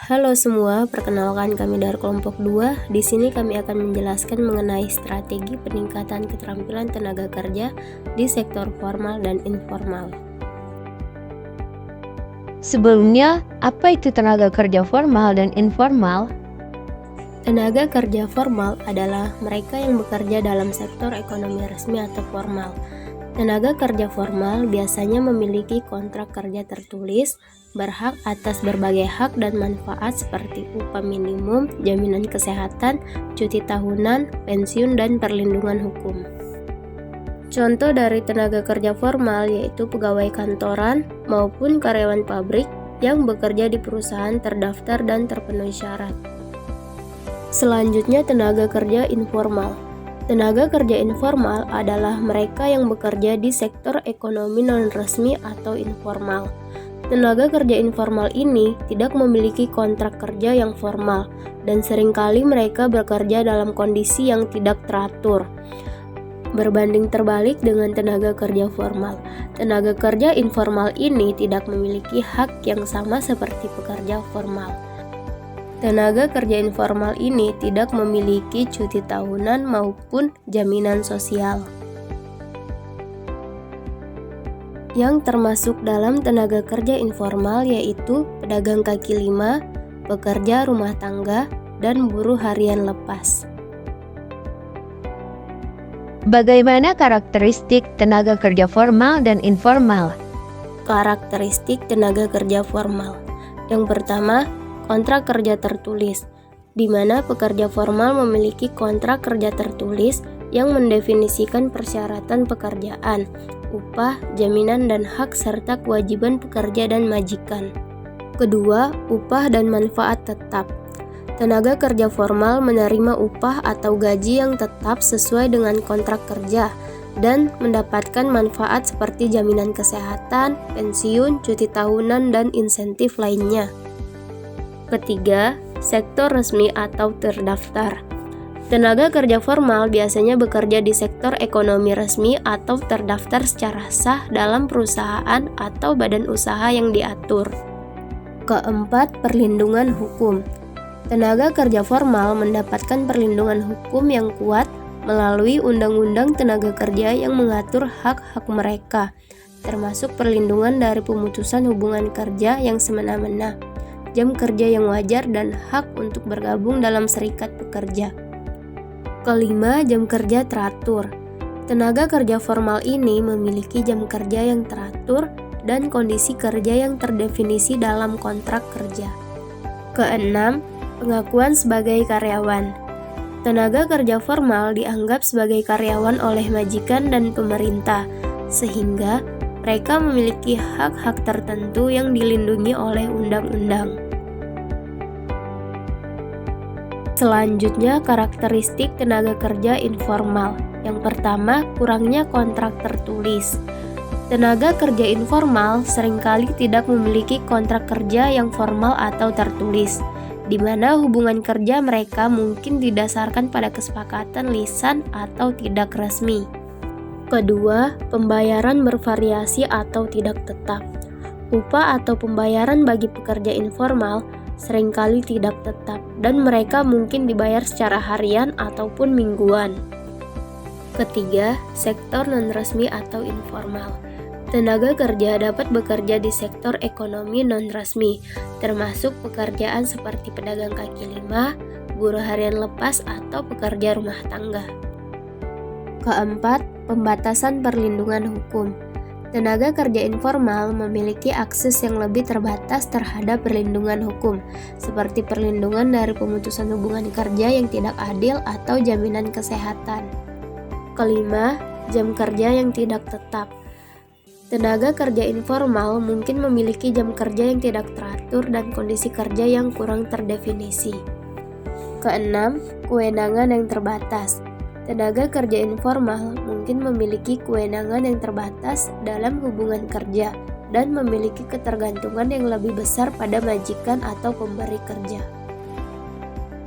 Halo semua, perkenalkan kami dari kelompok 2. Di sini kami akan menjelaskan mengenai strategi peningkatan keterampilan tenaga kerja di sektor formal dan informal. Sebelumnya, apa itu tenaga kerja formal dan informal? Tenaga kerja formal adalah mereka yang bekerja dalam sektor ekonomi resmi atau formal. Tenaga kerja formal biasanya memiliki kontrak kerja tertulis, berhak atas berbagai hak dan manfaat seperti upah minimum, jaminan kesehatan, cuti tahunan, pensiun, dan perlindungan hukum. Contoh dari tenaga kerja formal yaitu pegawai kantoran maupun karyawan pabrik yang bekerja di perusahaan terdaftar dan terpenuhi syarat. Selanjutnya, tenaga kerja informal. Tenaga kerja informal adalah mereka yang bekerja di sektor ekonomi non-resmi atau informal. Tenaga kerja informal ini tidak memiliki kontrak kerja yang formal dan seringkali mereka bekerja dalam kondisi yang tidak teratur. Berbanding terbalik dengan tenaga kerja formal, tenaga kerja informal ini tidak memiliki hak yang sama seperti pekerja formal. Tenaga kerja informal ini tidak memiliki cuti tahunan maupun jaminan sosial. Yang termasuk dalam tenaga kerja informal yaitu pedagang kaki lima, pekerja rumah tangga, dan buruh harian lepas. Bagaimana karakteristik tenaga kerja formal dan informal? Karakteristik tenaga kerja formal. Yang pertama, kontrak kerja tertulis, di mana pekerja formal memiliki kontrak kerja tertulis yang mendefinisikan persyaratan pekerjaan, upah, jaminan dan hak serta kewajiban pekerja dan majikan. Kedua, upah dan manfaat tetap. Tenaga kerja formal menerima upah atau gaji yang tetap sesuai dengan kontrak kerja dan mendapatkan manfaat seperti jaminan kesehatan, pensiun, cuti tahunan, dan insentif lainnya. Ketiga, sektor resmi atau terdaftar. Tenaga kerja formal biasanya bekerja di sektor ekonomi resmi atau terdaftar secara sah dalam perusahaan atau badan usaha yang diatur. Keempat, perlindungan hukum. Tenaga kerja formal mendapatkan perlindungan hukum yang kuat melalui Undang-Undang Tenaga Kerja yang mengatur hak-hak mereka, termasuk perlindungan dari pemutusan hubungan kerja yang semena-mena, jam kerja yang wajar, dan hak untuk bergabung dalam serikat pekerja. Kelima, jam kerja teratur. Tenaga kerja formal ini memiliki jam kerja yang teratur dan kondisi kerja yang terdefinisi dalam kontrak kerja. Keenam, pengakuan sebagai karyawan. Tenaga kerja formal dianggap sebagai karyawan oleh majikan dan pemerintah, sehingga mereka memiliki hak-hak tertentu yang dilindungi oleh undang-undang. Selanjutnya, karakteristik tenaga kerja informal. Yang pertama, kurangnya kontrak tertulis. Tenaga kerja informal seringkali tidak memiliki kontrak kerja yang formal atau tertulis, di mana hubungan kerja mereka mungkin didasarkan pada kesepakatan lisan atau tidak resmi. Kedua, pembayaran bervariasi atau tidak tetap. Upah atau pembayaran bagi pekerja informal seringkali tidak tetap dan mereka mungkin dibayar secara harian ataupun mingguan. Ketiga, sektor non-resmi atau informal. Tenaga kerja dapat bekerja di sektor ekonomi non-resmi, termasuk pekerjaan seperti pedagang kaki lima, buruh harian lepas, atau pekerja rumah tangga. Keempat, pembatasan perlindungan hukum. Tenaga kerja informal memiliki akses yang lebih terbatas terhadap perlindungan hukum, seperti perlindungan dari pemutusan hubungan kerja yang tidak adil atau jaminan kesehatan. Kelima, jam kerja yang tidak tetap. Tenaga kerja informal mungkin memiliki jam kerja yang tidak teratur dan kondisi kerja yang kurang terdefinisi. Keenam, kewenangan yang terbatas. Tenaga kerja informal mungkin memiliki kewenangan yang terbatas dalam hubungan kerja dan memiliki ketergantungan yang lebih besar pada majikan atau pemberi kerja.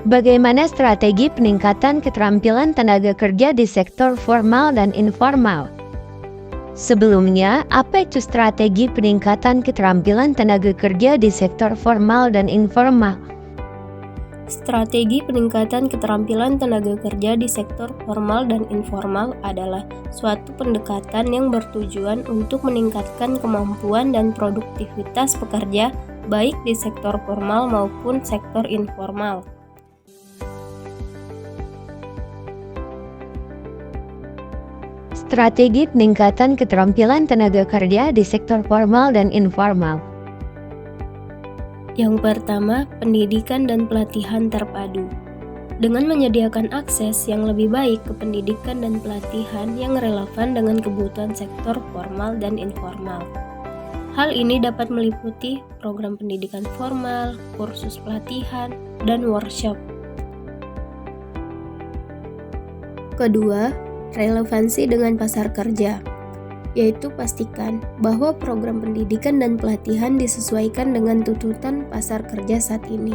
Bagaimana strategi peningkatan keterampilan tenaga kerja di sektor formal dan informal? Sebelumnya, apa itu strategi peningkatan keterampilan tenaga kerja di sektor formal dan informal? Strategi peningkatan keterampilan tenaga kerja di sektor formal dan informal adalah suatu pendekatan yang bertujuan untuk meningkatkan kemampuan dan produktivitas pekerja baik di sektor formal maupun sektor informal. Strategi peningkatan keterampilan tenaga kerja di sektor formal dan informal. Yang pertama, pendidikan dan pelatihan terpadu. Dengan menyediakan akses yang lebih baik ke pendidikan dan pelatihan yang relevan dengan kebutuhan sektor formal dan informal. Hal ini dapat meliputi program pendidikan formal, kursus pelatihan, dan workshop. Kedua, relevansi dengan pasar kerja, yaitu pastikan bahwa program pendidikan dan pelatihan disesuaikan dengan tuntutan pasar kerja saat ini.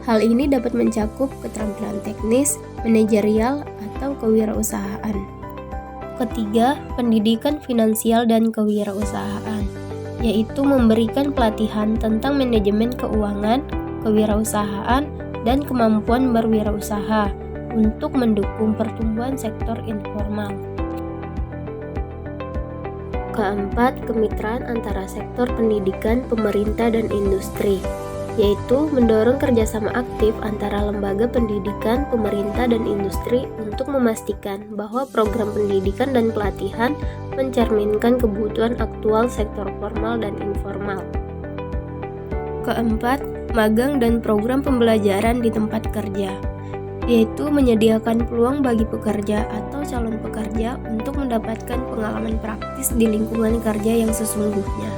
Hal ini dapat mencakup keterampilan teknis, manajerial, atau kewirausahaan. Ketiga, pendidikan finansial dan kewirausahaan, yaitu memberikan pelatihan tentang manajemen keuangan, kewirausahaan, dan kemampuan berwirausaha untuk mendukung pertumbuhan sektor informal. Keempat, kemitraan antara sektor pendidikan, pemerintah, dan industri, yaitu mendorong kerjasama aktif antara lembaga pendidikan, pemerintah, dan industri untuk memastikan bahwa program pendidikan dan pelatihan mencerminkan kebutuhan aktual sektor formal dan informal. Keempat, magang dan program pembelajaran di tempat kerja, yaitu menyediakan peluang bagi pekerja atau calon pekerja untuk mendapatkan pengalaman praktis di lingkungan kerja yang sesungguhnya.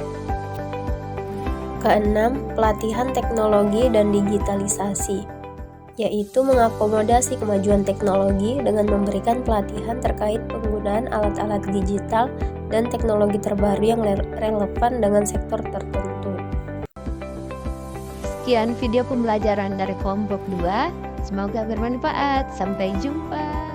Keenam, pelatihan teknologi dan digitalisasi, yaitu mengakomodasi kemajuan teknologi dengan memberikan pelatihan terkait penggunaan alat-alat digital dan teknologi terbaru yang relevan dengan sektor tertentu. Sekian video pembelajaran dari kelompok 2. Semoga bermanfaat. Sampai jumpa.